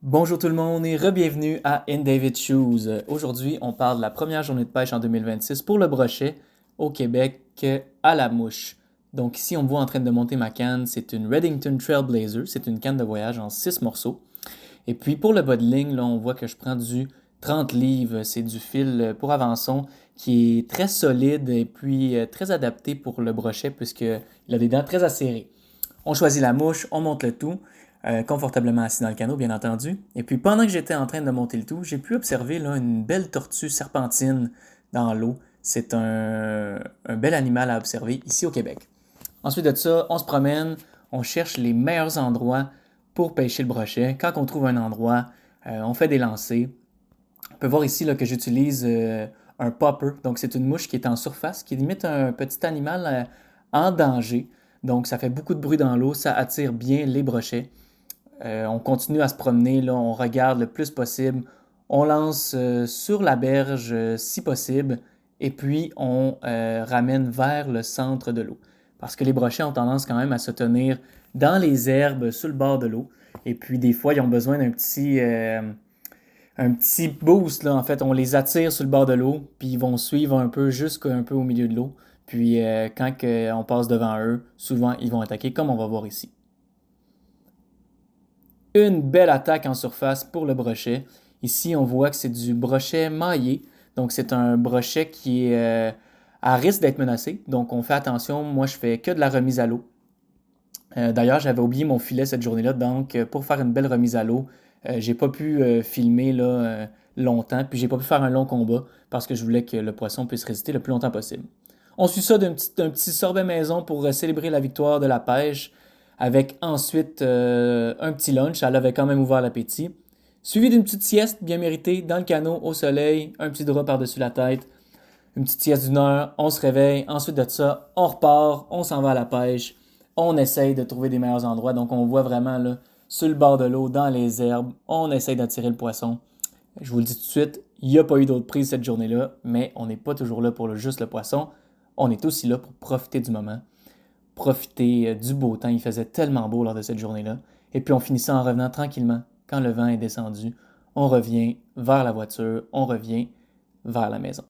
Bonjour tout le monde et re-bienvenue à In David Shoes. Aujourd'hui, on parle de la première journée de pêche en 2026 pour le brochet au Québec à la mouche. Donc ici, on me voit en train de monter ma canne. C'est une Redington Trailblazer. C'est une canne de voyage en 6 morceaux. Et puis pour le bas de ligne, là, on voit que je prends du 30 livres. C'est du fil pour avançon qui est très solide et puis très adapté pour le brochet puisqu'il a des dents très acérées. On choisit la mouche, on monte le tout, confortablement assis dans le canot, bien entendu. Et puis pendant que j'étais en train de monter le tout, j'ai pu observer là, une belle tortue serpentine dans l'eau. C'est un bel animal à observer ici au Québec. Ensuite de ça, on se promène, on cherche les meilleurs endroits pour pêcher le brochet. Quand on trouve un endroit, on fait des lancers. On peut voir ici là, que j'utilise un popper. Donc, c'est une mouche qui est en surface, qui limite un petit animal en danger. Donc, ça fait beaucoup de bruit dans l'eau, ça attire bien les brochets. On continue à se promener, là, on regarde le plus possible. On lance sur la berge si possible, et puis on ramène vers le centre de l'eau. Parce que les brochets ont tendance quand même à se tenir dans les herbes sur le bord de l'eau. Et puis des fois, ils ont besoin d'un petit boost, là, en fait. On les attire sur le bord de l'eau, puis ils vont suivre un peu jusqu'à un peu au milieu de l'eau. Puis quand on passe devant eux, souvent ils vont attaquer, comme on va voir ici. Une belle attaque en surface pour le brochet. Ici, on voit que c'est du brochet maillé. Donc, c'est un brochet qui est à risque d'être menacé. Donc, on fait attention. Moi, je fais que de la remise à l'eau. D'ailleurs, j'avais oublié mon filet cette journée-là. Donc, pour faire une belle remise à l'eau, j'ai pas pu filmer là, longtemps. Puis, j'ai pas pu faire un long combat parce que je voulais que le poisson puisse résister le plus longtemps possible. On suit ça d'un petit sorbet maison pour célébrer la victoire de la pêche, avec ensuite un petit lunch. Elle avait quand même ouvert l'appétit. Suivi d'une petite sieste bien méritée dans le canot au soleil, un petit drap par-dessus la tête, une petite sieste d'une heure, on se réveille. Ensuite de ça, on repart, on s'en va à la pêche, on essaye de trouver des meilleurs endroits. Donc on voit vraiment là, sur le bord de l'eau, dans les herbes, on essaye d'attirer le poisson. Je vous le dis tout de suite, il n'y a pas eu d'autres prises cette journée-là, mais on n'est pas toujours là pour juste le poisson. On est aussi là pour profiter du moment, profiter du beau temps. Il faisait tellement beau lors de cette journée-là. Et puis on finit ça en revenant tranquillement. Quand le vent est descendu, on revient vers la voiture, on revient vers la maison.